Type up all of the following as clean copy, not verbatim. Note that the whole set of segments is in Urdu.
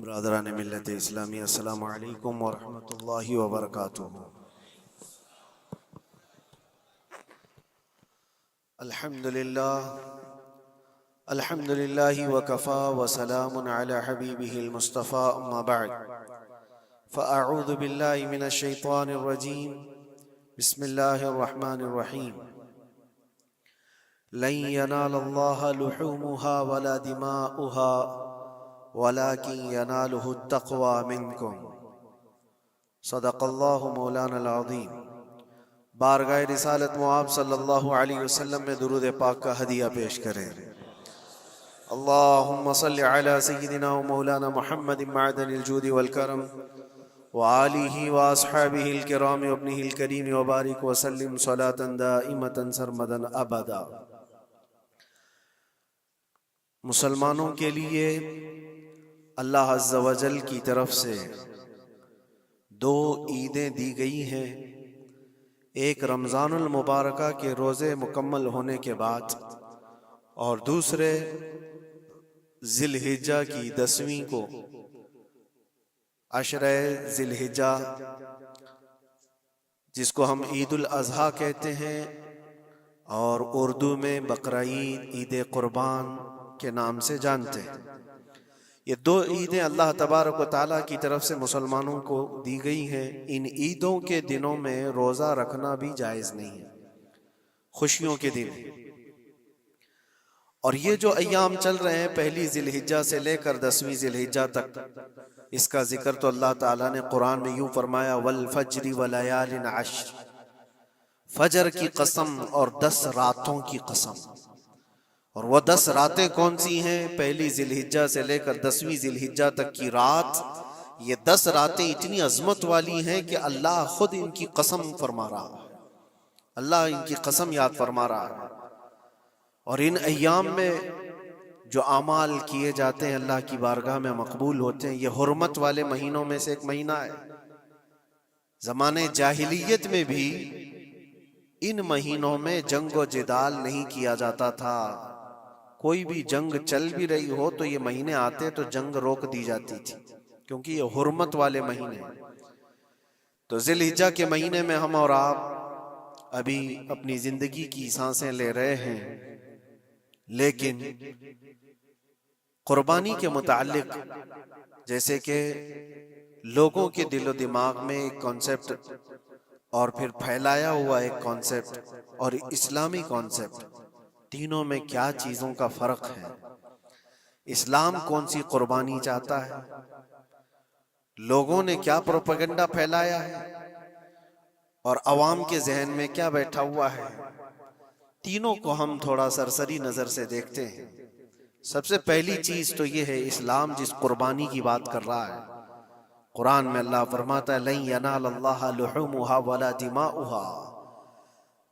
برادران ملت اسلامی، السلام علیکم ورحمۃ اللہ وبرکاتہ۔ الحمد للہ وکفا وسلام علی حبیبہ المصطفى، اما بعد فاعوذ باللہ من الشیطان الرجیم، بسم اللہ الرحمن الرحیم۔ لن ینال اللہ لحومها ولا دماؤها ولكن يناله التقوى منكم، صدق اللہ مولانا العظیم۔ بارگاہ رسالت معاب صلی اللہ علیہ وسلم میں درود پاک کا ہدیہ پیش کریں۔ اللہم صل علی سیدنا و مولانا محمد معدن الجود والکرم وآلہ واصحابہ الکرام وابنہ الکریم وبارک وسلم صلاة دائمة سرمدا ابدا۔ مسلمانوں کے لیے اللہ عز و جل کی طرف سے دو عیدیں دی گئی ہیں، ایک رمضان المبارکہ کے روزے مکمل ہونے کے بعد اور دوسرے ذی الحجہ کی 10ویں کو، عشرہ ذی الحجہ، جس کو ہم عید الاضحیٰ کہتے ہیں اور اردو میں بقرعید، عید قربان کے نام سے جانتے ہیں۔ یہ دو عیدیں اللہ تبارک و تعالیٰ کی طرف سے مسلمانوں کو دی گئی ہیں۔ ان عیدوں کے دنوں میں روزہ رکھنا بھی جائز نہیں ہے، خوشیوں کے دن۔ اور یہ جو ایام چل رہے ہیں، پہلی ذی الحجہ سے لے کر 10ویں ذی الحجہ تک، اس کا ذکر تو اللہ تعالیٰ نے قرآن میں یوں فرمایا، والفجر ولیال عشر، فجر کی قسم اور 10 راتوں کی قسم۔ اور وہ 10 راتیں کون سی ہیں؟ پہلی ذی الحجہ سے لے کر 10ویں ذی الحجہ تک کی رات، یہ 10 راتیں اتنی عظمت والی ہیں کہ اللہ خود ان کی قسم فرما رہا ہے، اللہ ان کی قسم یاد فرما رہا ہے۔ اور ان ایام میں جو اعمال کیے جاتے ہیں اللہ کی بارگاہ میں مقبول ہوتے ہیں۔ یہ حرمت والے مہینوں میں سے ایک مہینہ ہے۔ زمانے جاہلیت میں بھی ان مہینوں میں جنگ و جدال نہیں کیا جاتا تھا۔ کوئی بھی جنگ چل بھی رہی ہو تو یہ مہینے آتے تو جنگ روک دی جاتی تھی، کیونکہ یہ حرمت والے مہینے ہیں۔ تو ذی الحجہ کے مہینے میں ہم اور آپ ابھی اپنی زندگی کی سانسیں لے رہے ہیں، لیکن قربانی کے متعلق جیسے کہ لوگوں کے دل و دماغ میں ایک کانسیپٹ اور پھر پھیلایا ہوا ایک کانسیپٹ اور اسلامی کانسیپٹ، تینوں میں کیا چیزوں کا فرق ہے؟ اسلام کون سی قربانی چاہتا ہے؟ لوگوں نے کیا پروپیگنڈا پھیلایا ہے؟ اور عوام کے ذہن میں کیا بیٹھا ہوا ہے؟ تینوں کو ہم تھوڑا سرسری نظر سے دیکھتے ہیں۔ سب سے پہلی چیز تو یہ ہے، اسلام جس قربانی کی بات کر رہا ہے، قرآن میں اللہ فرماتا ہے لن ینال اللہ لحومها ولا دماؤها،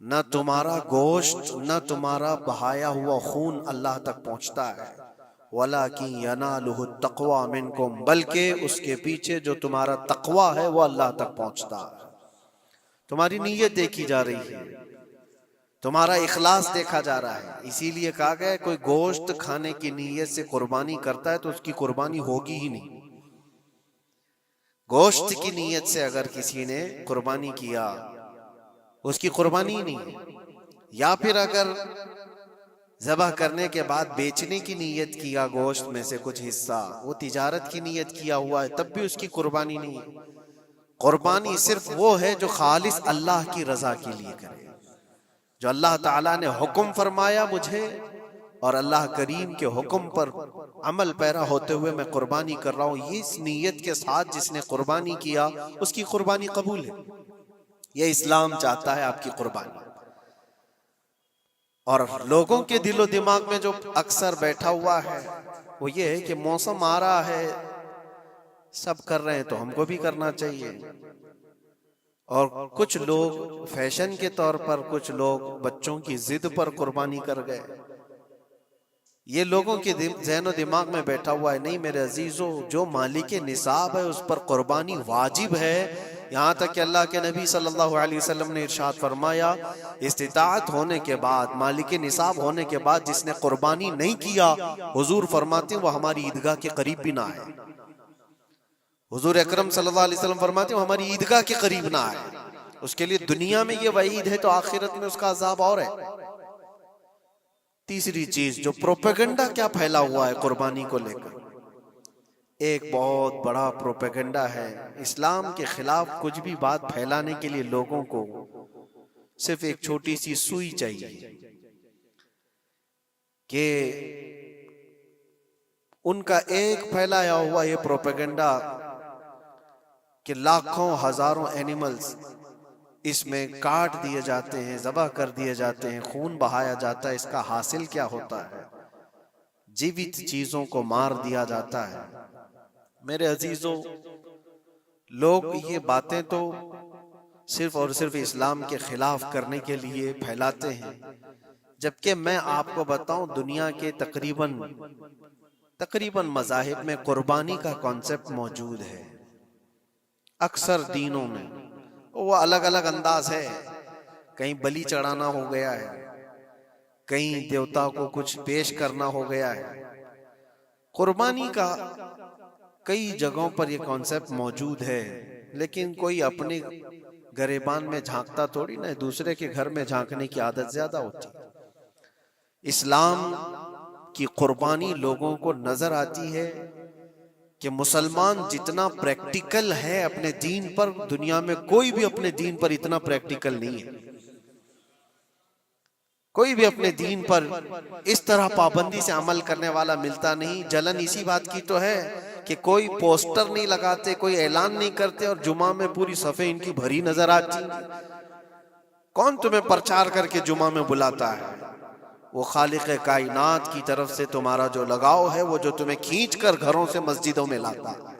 نہ تمہارا گوشت نہ تمہارا بہایا ہوا خون اللہ تک پہنچتا ہے، وَلَكِنْ يَنَالُهُ التَّقْوَى مِنْكُمْ، بلکہ اس کے پیچھے جو تمہارا تقوی ہے وہ اللہ تک پہنچتا ہے۔ تمہاری نیت دیکھی جا رہی ہے، تمہارا اخلاص دیکھا جا رہا ہے۔ اسی لیے کہا گیا ہے کوئی گوشت کھانے کی نیت سے قربانی کرتا ہے تو اس کی قربانی ہوگی ہی نہیں۔ گوشت کی نیت سے اگر کسی نے قربانی کیا اس کی قربانی نہیں ہے، یا پھر اگر ذبح کرنے کے بعد بیچنے کی نیت کیا گوشت میں سے کچھ حصہ، وہ تجارت کی نیت کیا ہوا ہے، تب بھی اس کی قربانی نہیں ہے۔ قربانی صرف وہ ہے جو خالص اللہ کی رضا کے لیے کرے، جو اللہ تعالیٰ نے حکم فرمایا مجھے اور اللہ کریم کے حکم پر عمل پیرا ہوتے ہوئے میں قربانی کر رہا ہوں، یہ اس نیت کے ساتھ جس نے قربانی کیا اس کی قربانی قبول ہے۔ یہ اسلام چاہتا ہے آپ کی قربانی۔ اور لوگوں کے دل و دماغ میں جو اکثر بیٹھا ہوا ہے وہ یہ ہے کہ موسم آ رہا ہے، سب کر رہے ہیں تو ہم کو بھی کرنا چاہیے۔ اور کچھ لوگ فیشن کے طور پر، کچھ لوگ بچوں کی ضد پر قربانی کر گئے۔ یہ لوگوں کے ذہن و دماغ میں بیٹھا ہوا ہے۔ نہیں میرے عزیزو، جو مالک نصاب ہے اس پر قربانی واجب ہے، یہاں تک کہ اللہ کے نبی صلی اللہ علیہ وسلم نے ارشاد فرمایا استطاعت ہونے کے بعد، مالک نصاب ہونے کے بعد جس نے قربانی نہیں کیا، حضور فرماتے ہیں وہ ہماری عیدگاہ کے قریب بھی نہ آئے۔ حضور اکرم صلی اللہ علیہ وسلم فرماتے ہیں ہماری عیدگاہ کے قریب نہ آئے. اس کے لیے دنیا میں یہ وعید ہے تو آخرت میں اس کا عذاب اور ہے. تیسری چیز جو پروپیگنڈا کیا پھیلا ہوا ہے قربانی کو لے کر، ایک بہت بڑا پروپیگنڈا ہے. اسلام کے خلاف کچھ بھی بات پھیلانے کے لیے لوگوں کو صرف ایک چھوٹی سی سوئی چاہیے کہ ان کا ایک پھیلایا ہوا یہ پروپیگنڈا کہ لاکھوں ہزاروں اینیملز اس میں کاٹ دیے جاتے ہیں، ذبح کر دیے جاتے ہیں، خون بہایا جاتا ہے، اس کا حاصل کیا ہوتا ہے؟ جیوت چیزوں کو مار دیا جاتا ہے. میرے عزیزوں، لوگ یہ باتیں تو صرف اور صرف اسلام کے خلاف کرنے کے لیے پھیلاتے ہیں، جبکہ میں آپ کو بتاؤں دنیا کے تقریباً مذاہب میں قربانی کا کانسیپٹ موجود ہے. اکثر دینوں میں وہ الگ الگ انداز ہے. کہیں بلی چڑھانا ہو گیا ہے، کہیں دیوتا کو کچھ پیش کرنا ہو گیا ہے. قربانی کا کئی جگہوں پر یہ کانسیپٹ موجود ہے، لیکن کوئی اپنے گریبان میں جھانکتا تھوڑی نہ، دوسرے کے گھر میں جھانکنے کی عادت زیادہ ہوتی. اسلام کی قربانی لوگوں کو نظر آتی ہے کہ مسلمان جتنا پریکٹیکل ہے اپنے دین پر، دنیا میں کوئی بھی اپنے دین پر اتنا پریکٹیکل نہیں ہے. کوئی بھی اپنے دین پر اس طرح پابندی سے عمل کرنے والا ملتا نہیں. جلن اسی بات کی تو ہے کہ کوئی پوسٹر نہیں لگاتے، کوئی اعلان نہیں کرتے، اور جمعہ میں پوری صفحے ان کی بھری نظر آتی. کون تمہیں پرچار کر کے جمعہ میں بلاتا ہے؟ وہ خالق کائنات کی طرف سے تمہارا جو لگاؤ ہے، وہ جو تمہیں کھینچ کر گھروں سے مسجدوں میں لاتا ہے.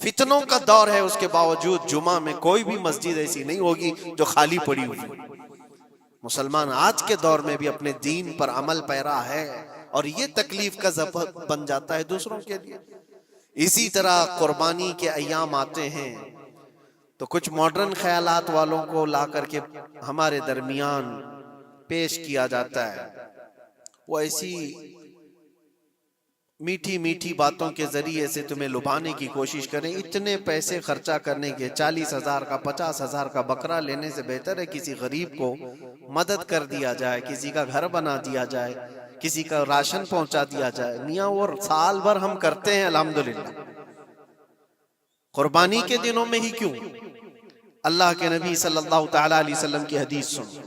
فتنوں کا دور ہے، اس کے باوجود جمعہ میں کوئی بھی مسجد ایسی نہیں ہوگی جو خالی پڑی ہوئی. مسلمان آج کے دور میں بھی اپنے دین پر عمل پیرا ہے، اور یہ تکلیف کا سبب بن جاتا ہے دوسروں کے لیے. اسی طرح قربانی کے ایام آتے ہیں تو کچھ ماڈرن خیالات والوں کو لا کر کے ہمارے درمیان پیش کیا جاتا ہے. وہ ایسی میٹھی میٹھی باتوں کے ذریعے سے تمہیں لبھانے کی کوشش کریں. اتنے پیسے خرچہ کرنے کے 40,000 کا 50,000 کا بکرا لینے سے بہتر ہے کسی غریب کو مدد کر دیا جائے، کسی کا گھر بنا دیا جائے، کسی کا راشن پہنچا دیا جائے. میاں وہ سال بھر ہم کرتے ہیں الحمدللہ، قربانی کے دنوں میں ہی کیوں؟ اللہ کے نبی صلی اللہ تعالی علیہ وسلم کی حدیث سن.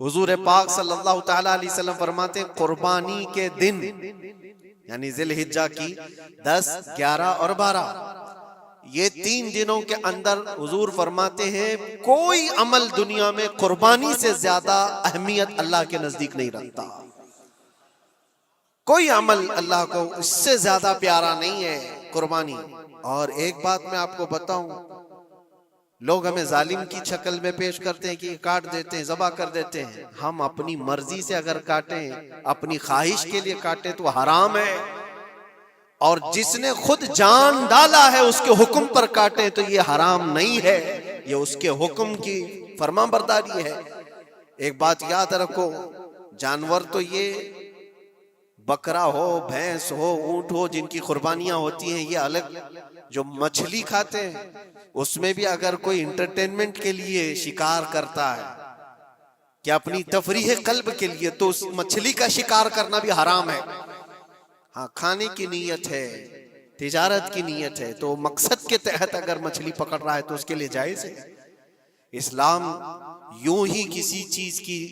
حضور پاک صلی اللہ تعالی علیہ وسلم فرماتے ہیں قربانی کے دن، یعنی ذی الحجہ کی 10، 11 اور 12، یہ 3 دنوں کے اندر حضور فرماتے ہیں کوئی عمل دنیا میں قربانی سے زیادہ اہمیت اللہ کے نزدیک نہیں رکھتا. کوئی عمل اللہ کو اس سے زیادہ پیارا نہیں ہے قربانی. اور ایک بات میں آپ کو بتاؤں، لوگ ہمیں ظالم کی شکل میں پیش کرتے ہیں کہ کاٹ دیتے ہیں، ذبح کر دیتے ہیں. ہم اپنی مرضی سے اگر کاٹیں، اپنی خواہش کے لیے کاٹیں تو حرام ہے، اور جس نے خود جان ڈالا ہے اس کے حکم پر کاٹیں تو یہ حرام نہیں ہے، یہ اس کے حکم کی فرمان برداری ہے. ایک بات یاد رکھو، جانور تو یہ بکرا ہو، بھینس ہو، اونٹ ہو، جن کی قربانیاں ہوتی ہیں یہ الگ. جو مچھلی کھاتے ہیں اس میں بھی اگر کوئی انٹرٹینمنٹ کے لیے شکار کرتا ہے کہ اپنی تفریح قلب کے لیے، تو اس مچھلی کا شکار کرنا بھی حرام ہے. ہاں، کھانے کی نیت ہے، تجارت کی نیت ہے، تو مقصد کے تحت اگر مچھلی پکڑ رہا ہے تو اس کے لیے جائز ہے. اسلام یوں ہی کسی چیز کی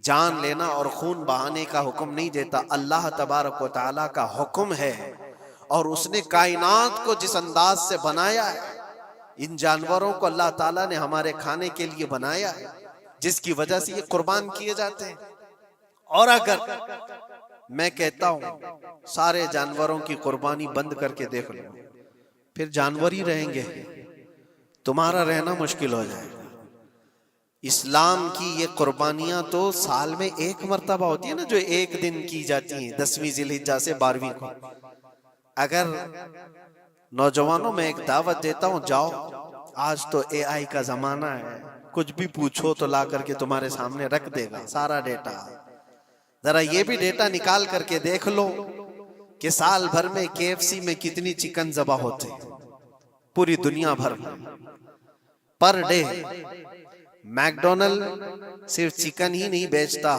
جان لینا اور خون بہانے کا حکم نہیں دیتا. اللہ تبارک و تعالیٰ کا حکم ہے، اور اس نے کائنات کو جس انداز سے بنایا ہے، ان جانوروں کو اللہ تعالیٰ نے ہمارے کھانے کے لیے بنایا ہے، جس کی وجہ سے یہ قربان کیے جاتے ہیں. اور اگر میں کہتا ہوں سارے جانوروں کی قربانی بند کر کے دیکھ لو، پھر جانور ہی رہیں گے، تمہارا رہنا مشکل ہو جائے گا. اسلام کی یہ قربانیاں تو سال میں ایک مرتبہ ہوتی ہے نا، جو ایک دن کی جاتی ہیں 10ویں ذی الحجہ سے 12ویں کو. اگر نوجوانوں میں ایک دعوت دیتا ہوں، جاؤ، آج تو AI کا زمانہ ہے، کچھ بھی پوچھو تو لا کر کے تمہارے سامنے رکھ دے گا سارا ڈیٹا. ذرا یہ بھی ڈیٹا نکال کر کے دیکھ لو کہ سال بھر میں KFC میں کتنی چکن ذبح ہوتے ہیں. پوری دنیا بھر میں پر ڈے. میکڈونلڈ صرف چکن ہی نہیں بیچتا،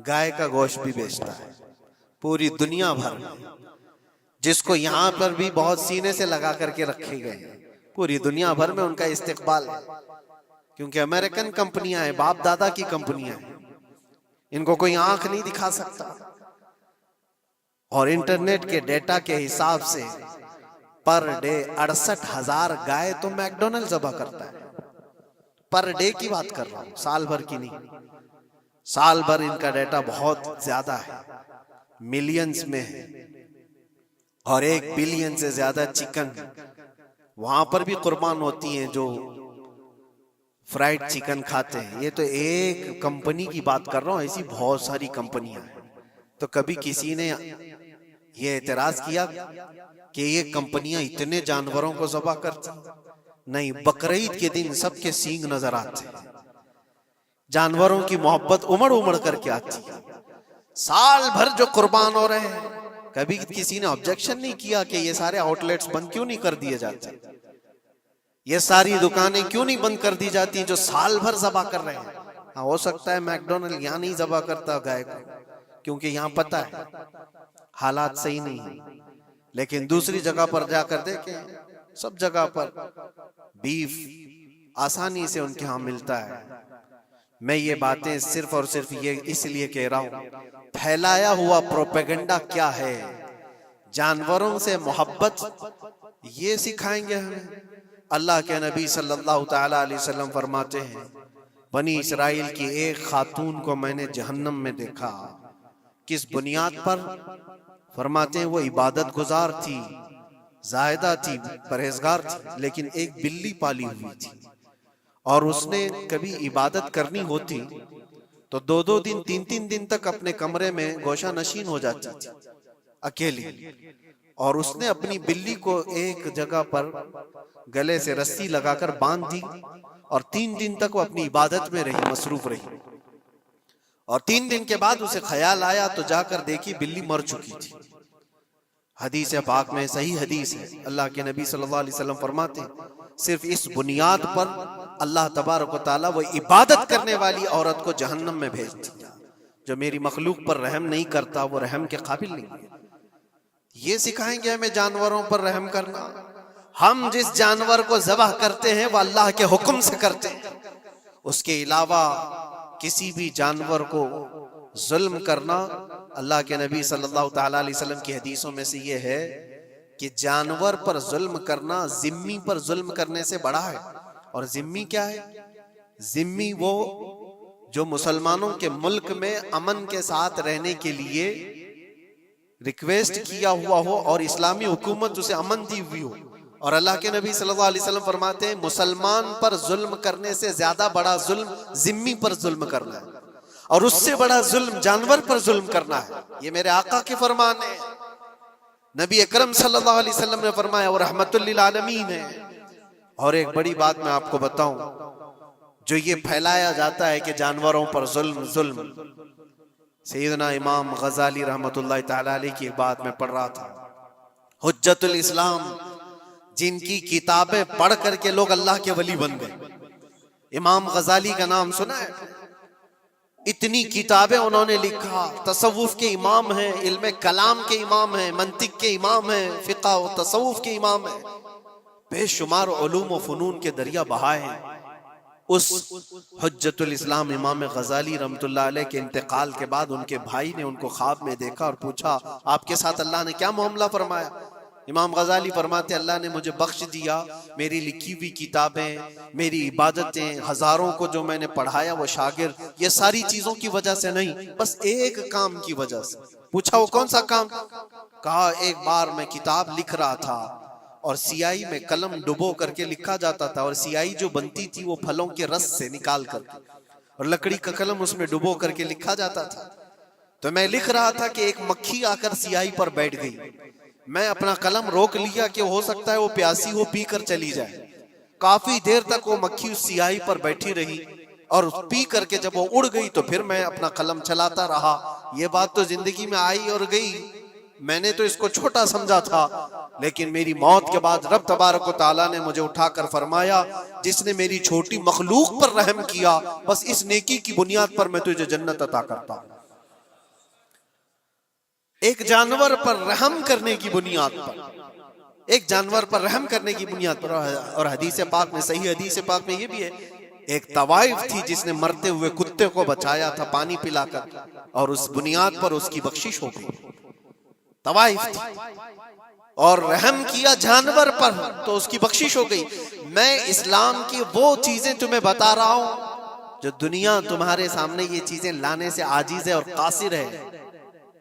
گائے کا گوشت بھی بیچتا ہے پوری دنیا بھر میں، جس کو یہاں پر بھی بہت سینے سے لگا کر کے رکھے گئے ہیں. پوری دنیا بھر میں ان کا استقبال ہے، کیونکہ امریکن کمپنیاں ہیں، باپ دادا کی کمپنیاں ہیں، ان کو کوئی آنکھ نہیں دکھا سکتا. اور انٹرنیٹ کے ڈیٹا کے حساب سے پر ڈے 68,000 گائے تو میکڈونلڈ ذبح کرتا ہے. پر ڈے کی بات کر رہا ہوں، سال بھر کی نہیں. سال بھر ان کا ڈیٹا بہت زیادہ ہے، ملینز میں ہے، اور 1 بلین سے زیادہ چکن وہاں پر بھی قربان ہوتی ہیں جو فرائیڈ چکن کھاتے ہیں. یہ تو ایک کمپنی کی بات کر رہا ہوں، ایسی بہت ساری کمپنیاں ہیں. تو کبھی کسی نے یہ اعتراض کیا کہ یہ کمپنیاں اتنے جانوروں کو ذبح کرتی؟ نہیں، بقرعید کے دن سب کے سینگ نظر آتے ہیں، جانوروں کی محبت امڑ امڑ کر کے آتی ہے. سال بھر جو قربان ہو رہے ہیں، کبھی کسی نے آبجیکشن نہیں کیا کہ یہ سارے آؤٹ لیٹس بند کیوں نہیں کر دیے جاتے، یہ ساری دکانیں کیوں نہیں بند کر دی جاتی جو سال بھر ذبح کر رہے ہیں. ہاں، ہو سکتا ہے میکڈونلڈ یہاں نہیں ذبح کرتا گائے کو، کیونکہ یہاں پتہ ہے حالات صحیح نہیں ہیں، لیکن دوسری جگہ پر جا کر دیکھیں، سب جگہ پر بیف آسانی سے ان کے ہاں ملتا ہے. میں یہ باتیں صرف اور صرف یہ اس لیے کہہ رہا ہوں، پھیلایا ہوا پروپیگنڈا کیا ہے. جانوروں سے محبت یہ سکھائیں گے ہمیں. اللہ کے نبی صلی اللہ تعالی علیہ وسلم فرماتے ہیں، بنی اسرائیل کی ایک خاتون کو میں نے جہنم میں دیکھا. کس بنیاد پر؟ فرماتے ہیں وہ عبادت گزار تھی، زاہدہ تھی، پرہیزگار تھی، لیکن ایک بلی پالی ہوئی تھی، اور اس نے کبھی عبادت کرنی ہوتی تو 2 دن 3 دن تک اپنے کمرے میں گوشہ نشین ہو جاتی تھی اکیلی. اور اس نے اپنی بلی کو ایک جگہ پر گلے سے رسی لگا کر باندھ دی، اور 3 دن تک وہ اپنی عبادت میں رہی، مصروف رہی. اور 3 دن کے بعد اسے خیال آیا تو جا کر دیکھی بلی مر چکی تھی. حدیث پاک میں، صحیح حدیث ہے، اللہ کے نبی صلی اللہ علیہ وسلم فرماتے ہیں صرف اس بنیاد پر اللہ تبارک و تعالیٰ وہ عبادت کرنے والی عورت کو جہنم میں بھیج دیا. جو میری مخلوق پر رحم نہیں کرتا وہ رحم کے قابل نہیں ہے. یہ سکھائیں گے ہمیں جانوروں پر رحم کرنا. ہم جس جانور کو ذبح کرتے ہیں وہ اللہ کے حکم سے کرتے ہیں، اس کے علاوہ کسی بھی جانور کو ظلم کرنا، اللہ کے نبی صلی اللہ تعالی علیہ وسلم کی حدیثوں میں سے یہ ہے کہ جانور پر ظلم کرنا ذمی پر ظلم کرنے سے بڑا ہے. اور ذمی کیا ہے؟ ذمی وہ جو مسلمانوں کے ملک میں امن کے ساتھ رہنے کے لیے ریکویسٹ کیا ہوا ہو اور اسلامی حکومت اسے امن دی ہوئی ہو. اور اللہ کے نبی صلی اللہ علیہ وسلم فرماتے ہیں مسلمان پر ظلم کرنے سے زیادہ بڑا ظلم ذمی پر ظلم کرنا ہے، اور اس سے بڑا ظلم جانور پر ظلم کرنا ہے. یہ میرے آقا کے فرمان ہے. نبی اکرم صلی اللہ علیہ وسلم نے فرمایا وہ رحمت للعالمین ہے. اور ایک بڑی بات میں آپ کو بتاؤں، جو یہ پھیلایا جاتا ہے کہ جانوروں پر ظلم، سیدنا امام غزالی رحمت اللہ تعالی علیہ کی بات میں پڑھ رہا تھا، حجت الاسلام، جن کی کتابیں پڑھ کر کے لوگ اللہ کے ولی بن گئے. امام غزالی کا نام سنا ہے؟ اتنی کتابیں انہوں نے لکھا، تصوف کے امام ہیں، علم کلام کے امام ہیں، منطق کے امام ہیں، فقہ و تصوف کے امام ہیں، بے شمار علوم و فنون کے دریا بہائے ہیں. اس حجت الاسلام امام غزالی رحمت اللہ علیہ کے انتقال کے بعد ان کے بھائی نے ان کو خواب میں دیکھا اور پوچھا آپ کے ساتھ اللہ نے کیا معاملہ فرمایا؟ امام غزالی فرماتے اللہ نے مجھے بخش دیا، میری لکھی ہوئی کتابیں، میری عبادتیں، ہزاروں کو جو میں نے پڑھایا وہ شاگرد، یہ ساری چیزوں کی وجہ سے نہیں، بس ایک کام کی وجہ سے. پوچھا وہ کون سا کام؟ کہا ایک بار میں کتاب لکھ رہا تھا اور سیاہی میں قلم ڈبو کر کے لکھا جاتا تھا، اور سیاہی جو بنتی تھی وہ پھلوں کے رس سے نکال کر کے، اور لکڑی کا قلم اس میں ڈبو کر کے لکھا جاتا تھا. تو میں لکھ رہا تھا کہ ایک مکھی آ کر سیاہی پر بیٹھ گئی. میں اپنا قلم روک لیا کہ ہو سکتا ہے وہ پیاسی ہو، پی کر چلی جائے. کافی دیر تک وہ مکھی اس سیاہی پر بیٹھی رہی، اور پی کر کے جب وہ اڑ گئی تو پھر میں اپنا قلم چلاتا رہا. یہ بات تو زندگی میں آئی اور گئی. میں نے تو اس کو چھوٹا سمجھا تھا، لیکن میری موت کے بعد رب تبارک و تعالیٰ نے مجھے اٹھا کر فرمایا جس نے میری چھوٹی مخلوق پر رحم کیا بس اس نیکی کی بنیاد پر میں تجھے جنت عطا کرتا ہوں۔ ایک جانور پر رحم کرنے کی بنیاد پر، ایک جانور پر رحم کرنے کی بنیاد پر، اور حدیث پاک میں، صحیح حدیث پاک میں یہ بھی ہے، ایک طوائف تھی جس نے مرتے ہوئے کتے کو بچایا تھا پانی پلا کر، اور اس بنیاد پر اس کی بخشش ہو گئی۔ طوائف تھی اور رحم کیا جانور پر تو اس کی بخشش ہو گئی۔ میں اسلام کی وہ چیزیں تمہیں بتا رہا ہوں جو دنیا تمہارے سامنے یہ چیزیں لانے سے عاجز ہے اور قاصر ہے،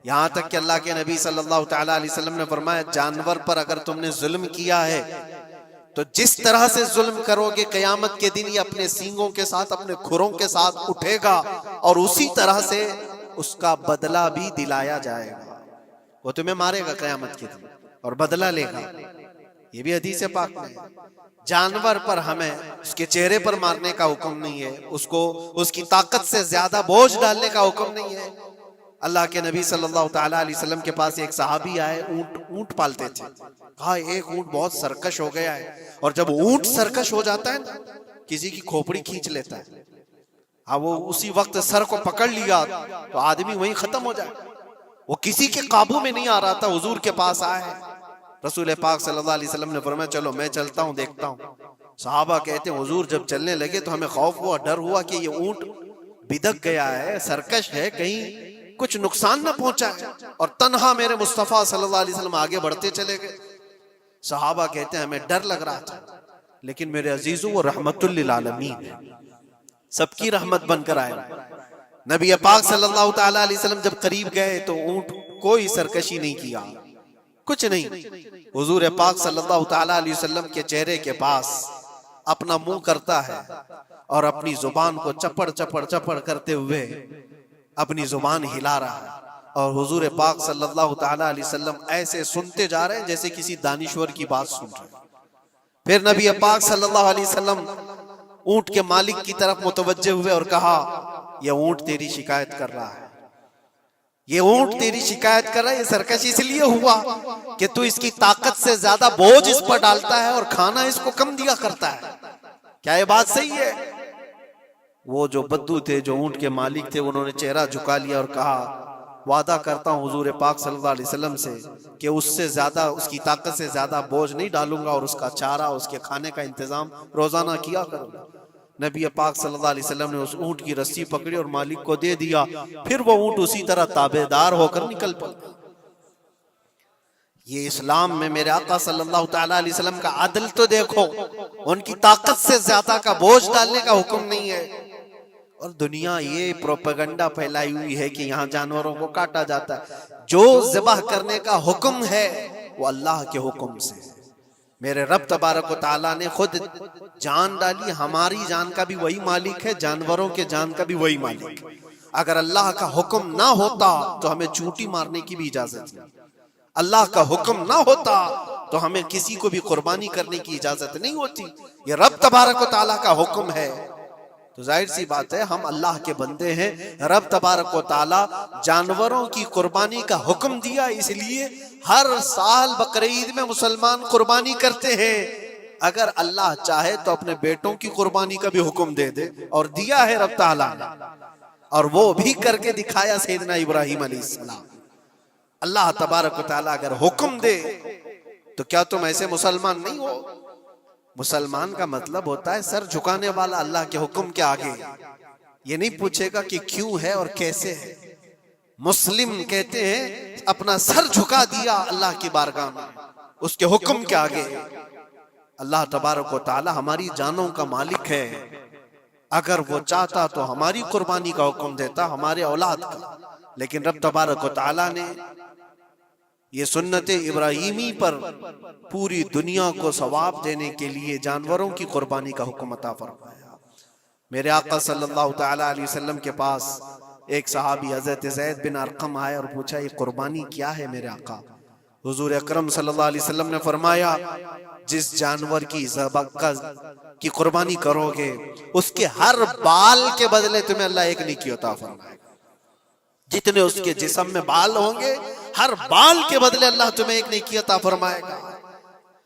یہاں تک کہ اللہ کے نبی صلی اللہ تعالیٰ علیہ وسلم نے فرمایا جانور پر اگر تم نے ظلم کیا ہے تو جس طرح سے ظلم کرو گے قیامت کے دن یہ اپنے سینگوں کے ساتھ، اپنے کھروں کے ساتھ اٹھے گا اور اسی طرح سے اس کا بدلہ بھی دلایا جائے گا، وہ تمہیں مارے گا قیامت کے دن اور بدلہ لے گا۔ یہ بھی حدیث پاک میں۔ جانور پر ہمیں اس کے چہرے پر مارنے کا حکم نہیں ہے، اس کو اس کی طاقت سے زیادہ بوجھ ڈالنے کا حکم نہیں ہے۔ اللہ کے نبی صلی اللہ تعالیٰ علیہ وسلم کے پاس ایک صحابی آئے، اونٹ پالتے تھے، کہا ایک اونٹ بہت سرکش ہو گیا ہے، اور جب اونٹ سرکش ہو جاتا ہے نا کسی کی کھوپڑی کھینچ لیتا ہے، ہاں وہ اسی وقت سر کو پکڑ لیا تو آدمی وہیں ختم ہو جائے، وہ کسی کے قابو میں نہیں آ رہا تھا، حضور کے پاس آئے، رسول پاک صلی اللہ علیہ وسلم نے فرمایا چلو میں چلتا ہوں دیکھتا ہوں۔ صحابہ کہتے ہیں حضور جب چلنے لگے تو ہمیں خوف ہوا، ڈر ہوا کہ یہ اونٹ بدک گیا ہے، سرکش ہے، کہیں کچھ نقصان نہ پہنچا ہے، اور تنہا میرے مصطفیٰ صلی اللہ علیہ وسلم آگے بڑھتے چلے گئے۔ صحابہ کہتے ہیں ہمیں ڈر لگ رہا تھا، لیکن میرے عزیزوں وہ رحمت للعالمین ہے، سب کی رحمت بن کر آئے۔ نبی پاک صلی اللہ تعالیٰ علیہ وسلم جب قریب گئے تو اونٹ کوئی سرکشی نہیں کیا، کچھ نہیں۔ حضور پاک صلی اللہ تعالیٰ علیہ وسلم کے چہرے کے پاس اپنا منہ کرتا ہے اور اپنی زبان کو چپڑ چپڑ چپڑ کرتے ہوئے اپنی زبان ہلا رہا ہے، اور حضور پاک صلی اللہ تعالیٰ علیہ وسلم ایسے سنتے جا رہے ہیں جیسے کسی دانشور کی بات سن رہے ہیں۔ پھر نبی پاک صلی اللہ علیہ وسلم اونٹ کے مالک کی طرف متوجہ ہوئے اور کہا یہ اونٹ تیری شکایت کر رہا ہے، یہ اونٹ تیری شکایت کر رہا ہے، یہ سرکش اس لیے ہوا کہ تو اس کی طاقت سے زیادہ بوجھ اس پر ڈالتا ہے اور کھانا اس کو کم دیا کرتا ہے۔ کیا یہ بات صحیح ہے؟ وہ جو بدو تھے، جو اونٹ کے مالک تھے، انہوں نے چہرہ جھکا لیا اور کہا وعدہ کرتا ہوں حضور پاک صلی اللہ علیہ وسلم سے کہ اس سے زیادہ، اس کی طاقت سے زیادہ بوجھ نہیں ڈالوں گا، اور اس کا چارہ، اس کے کھانے کا انتظام روزانہ کیا کروں گا۔ نبی پاک صلی اللہ علیہ وسلم نے اس اونٹ کی رسی پکڑی اور مالک کو دے دیا، پھر وہ اونٹ اسی طرح تابعدار ہو کر نکل پڑا۔ یہ اسلام میں میرے آقا صلی اللہ تعالیٰ علیہ وسلم کا عدل تو دیکھو، ان کی طاقت سے زیادہ کا بوجھ ڈالنے کا حکم نہیں ہے۔ اور دنیا یہ پروپیگنڈا پھیلائی ہوئی ہے کہ یہاں جانوروں کو کاٹا جاتا ہے، جو ذبح کرنے کا حکم ہے وہ اللہ کے حکم سے۔ میرے رب تبارک و تعالیٰ نے خود جان ڈالی، ہماری جان کا بھی وہی مالک ہے، جانوروں کے جان کا بھی وہی مالک ہے۔ اگر اللہ کا حکم نہ ہوتا تو ہمیں چونٹی مارنے کی بھی اجازت نہیں، اللہ کا حکم نہ ہوتا تو ہمیں کسی کو بھی قربانی کرنے کی اجازت نہیں ہوتی۔ یہ رب تبارک و تعالیٰ کا حکم ہے، تو ظاہر سی بات ہے ہم اللہ کے بندے ہیں۔ رب تبارک و تعالیٰ جانوروں کی قربانی کا حکم دیا، اس لیے ہر سال بقرعید میں مسلمان قربانی کرتے ہیں۔ اگر اللہ چاہے تو اپنے بیٹوں کی قربانی کا بھی حکم دے دے، اور دیا ہے رب تعالیٰ نے، اور وہ بھی کر کے دکھایا سیدنا ابراہیم علیہ السلام۔ اللہ تبارک و تعالیٰ اگر حکم دے تو کیا تم ایسے مسلمان نہیں ہو؟ مسلمان کا مطلب ہوتا ہے سر جھکانے والا اللہ کے حکم کے آگے، یہ نہیں پوچھے گا کہ کیوں ہے اور کیسے ہے۔ مسلم کہتے ہیں اپنا سر جھکا دیا اللہ کی بارگاہ میں، اس کے حکم کے آگے۔ اللہ تبارک و تعالی ہماری جانوں کا مالک ہے، اگر وہ چاہتا تو ہماری قربانی کا حکم دیتا، ہمارے اولاد کا، لیکن رب تبارک و تعالی نے یہ سنت ابراہیمی پر پوری دنیا کو ثواب دینے کے لیے جانوروں کی قربانی کا حکم عطا فرمایا۔ میرے آقا صلی اللہ تعالی علیہ وسلم کے پاس ایک صحابی حضرت زید بن ارقم آئے اور پوچھا یہ قربانی کیا ہے میرے آقا؟ حضور اکرم صلی اللہ علیہ وسلم نے فرمایا جس جانور کی کی قربانی کرو گے اس کے ہر بال کے بدلے تمہیں اللہ ایک نیکی عطا فرمائے گا۔ جتنے اس کے جسم میں بال ہوں گے ہر بال کے بدلے اللہ تمہیں ایک نیکی عطا فرمائے گا۔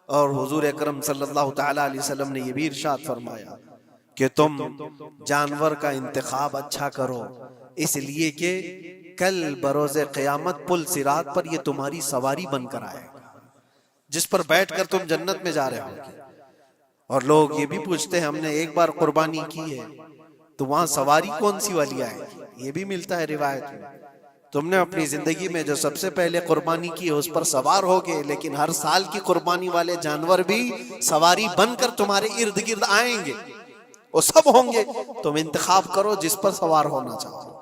اور حضور اکرم صلی اللہ تعالی علیہ وسلم نے یہ بھی ارشاد فرمایا کہ تم جانور کا انتخاب اچھا کرو، اس لیے کہ کل بروز قیامت پل صراط پر یہ تمہاری سواری بن کر آئے گا، جس پر بیٹھ کر تم جنت میں جا رہے ہو۔ اور لوگ یہ بھی پوچھتے ہیں ہم نے ایک بار قربانی کی ہے تو وہاں سواری کون سی والی آئے گی؟ یہ بھی ملتا ہے روایت میں، تم نے اپنی زندگی میں جو سب سے پہلے قربانی کی ہے اس پر سوار ہوگے، لیکن ہر سال کی قربانی والے جانور بھی سواری بن کر تمہارے ارد گرد آئیں گے، وہ سب ہوں گے، تم انتخاب کرو جس پر سوار ہونا چاہو۔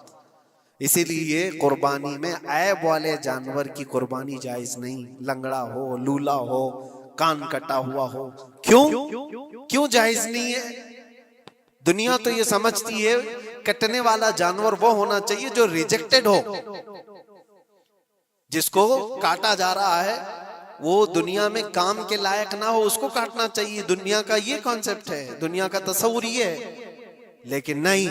اسی لیے قربانی میں عیب والے جانور کی قربانی جائز نہیں، لنگڑا ہو، لولا ہو، کان کٹا ہوا ہو۔ کیوں جائز نہیں ہے؟ دنیا تو یہ سمجھتی ہے کٹنے والا جانور وہ ہونا چاہیے جو ریجیکٹڈ ہو، جس کو کاٹا جا رہا ہے وہ دنیا میں کام کے لائق نہ ہو، اس کو کاٹنا چاہیے۔ دنیا کا یہ کانسیپٹ ہے، دنیا کا تصور یہ ہے۔ لیکن نہیں،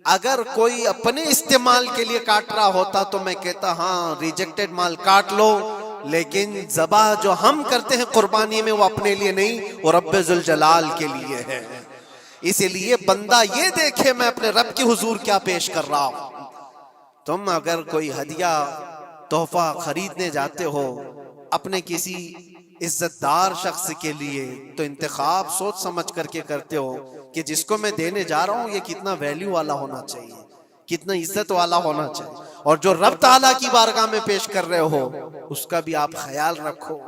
اگر کوئی اپنے استعمال کے لیے کاٹ رہا ہوتا تو میں کہتا ہاں ریجیکٹڈ مال کاٹ لو، لیکن ذبح جو ہم کرتے ہیں قربانی میں وہ اپنے لیے نہیں، وہ رب ذوالجلال کے لیے ہے۔ اسی لیے بندہ یہ دیکھے میں اپنے رب کی حضور کیا پیش کر رہا ہوں۔ تم اگر کوئی ہدیہ تحفہ خریدنے جاتے ہو اپنے کسی عزت دار شخص کے لیے تو انتخاب سوچ سمجھ کر کے کرتے ہو کہ جس کو میں دینے جا رہا ہوں یہ کتنا ویلیو والا ہونا چاہیے، کتنا عزت والا ہونا چاہیے، اور جو رب تعالیٰ کی بارگاہ میں پیش کر رہے ہو اس کا بھی آپ خیال رکھو۔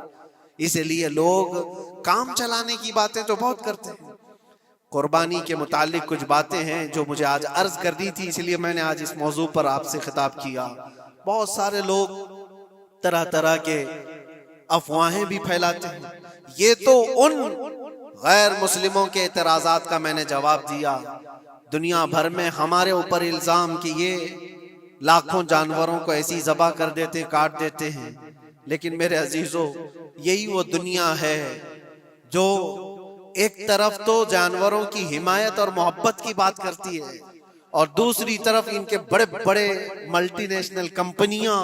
اس لیے لوگ کام چلانے کی باتیں تو بہت کرتے ہیں۔ قربانی کے متعلق کچھ باتیں ہیں جو مجھے آج عرض کرنی تھی، اس لیے میں نے آج اس موضوع پر آپ سے خطاب کیا۔ بہت سارے لوگ طرح طرح کے افواہیں بھی پھیلاتے ہیں، یہ تو ان غیر مسلموں کے اعتراضات کا میں نے جواب دیا۔ دنیا بھر میں ہمارے اوپر الزام کہ یہ لاکھوں جانوروں کو ایسی ذبح کر دیتے، کاٹ دیتے ہیں، لیکن میرے عزیزو یہی وہ دنیا ہے جو ایک طرف تو جانوروں کی حمایت اور محبت کی بات کرتی ہے، اور دوسری طرف ان کے بڑے بڑے ملٹی نیشنل کمپنیاں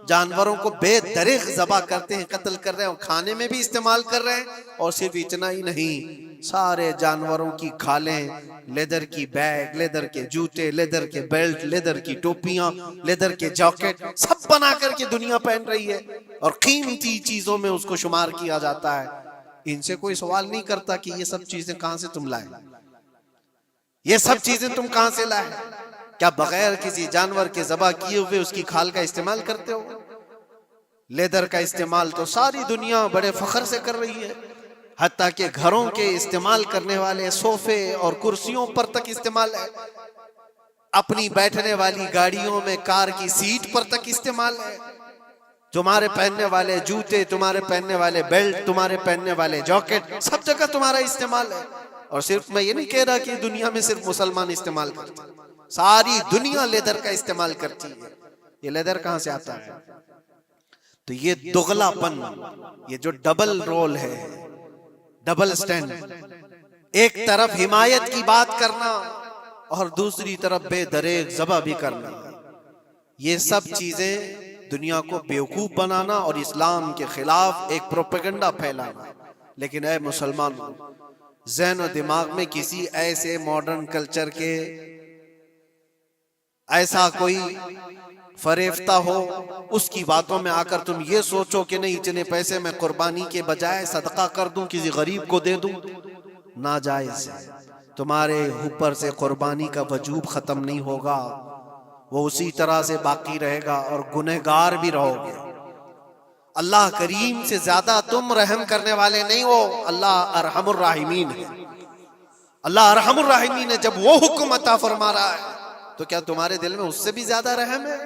جانوروں کو بے دریغ ذبح کرتے ہیں، قتل کر رہے ہیں، اور کھانے میں بھی استعمال کر رہے ہیں۔ اور صرف اتنا ہی نہیں، سارے جانوروں کی کھالیں، لیدر کی بیگ، لیدر کے جوتے، لیدر کے بیلٹ، لیدر کی ٹوپیاں، لیدر کے جاکٹ سب بنا کر کے دنیا پہن رہی ہے، اور قیمتی چیزوں میں اس کو شمار کیا جاتا ہے۔ ان سے کوئی سوال نہیں کرتا کہ یہ سب چیزیں کہاں سے تم لائے، یہ سب چیزیں تم کہاں سے لائے؟ کیا بغیر کسی جانور کے ذبح کیے ہوئے اس کی کھال کا استعمال کرتے ہو؟ لیدر کا استعمال تو ساری دنیا بڑے فخر سے کر رہی ہے، حتیٰ کہ گھروں کے استعمال کرنے والے صوفے اور کرسیوں پر تک استعمال ہے، اپنی بیٹھنے والی گاڑیوں میں کار کی سیٹ پر تک استعمال ہے۔ تمہارے پہننے والے جوتے، تمہارے پہننے والے بیلٹ، تمہارے پہننے والے جاکٹ، سب جگہ تمہارا استعمال ہے۔ اور صرف میں یہ نہیں کہہ رہا کہ دنیا میں صرف مسلمان استعمال کرتے ہیں، ساری دنیا لیدر کا استعمال کرتی ہے۔ یہ لیدر کہاں سے آتا ہے؟ تو یہ دغلا پن، یہ جو ڈبل رول ہے، ڈبل سٹینڈ، ایک طرف حمایت کی بات کرنا اور دوسری طرف بے دریغ ذبح بھی کرنا، یہ سب چیزیں دنیا کو بیوقوف بنانا اور اسلام کے خلاف ایک پروپیگنڈا پھیلانا۔ لیکن اے مسلمان، ذہن و دماغ میں کسی ایسے ماڈرن کلچر کے ایسا کوئی فریفتہ ہو، اس کی باتوں میں آ کر تم یہ سوچو کہ نہیں اتنے پیسے میں قربانی کے بجائے صدقہ کر دوں، کسی غریب کو دے دوں، ناجائز ہے۔ تمہارے اوپر سے قربانی کا وجوب ختم نہیں ہوگا، وہ اسی طرح سے باقی رہے گا اور گنہگار بھی رہو گے۔ اللہ کریم سے زیادہ تم رحم کرنے والے نہیں ہو، اللہ ارحم الراحمین ہے۔ اللہ ارحم الراحمین ہے، جب وہ حکم عطا فرما رہا ہے تو کیا تمہارے دل میں اس سے بھی زیادہ رحم ہے؟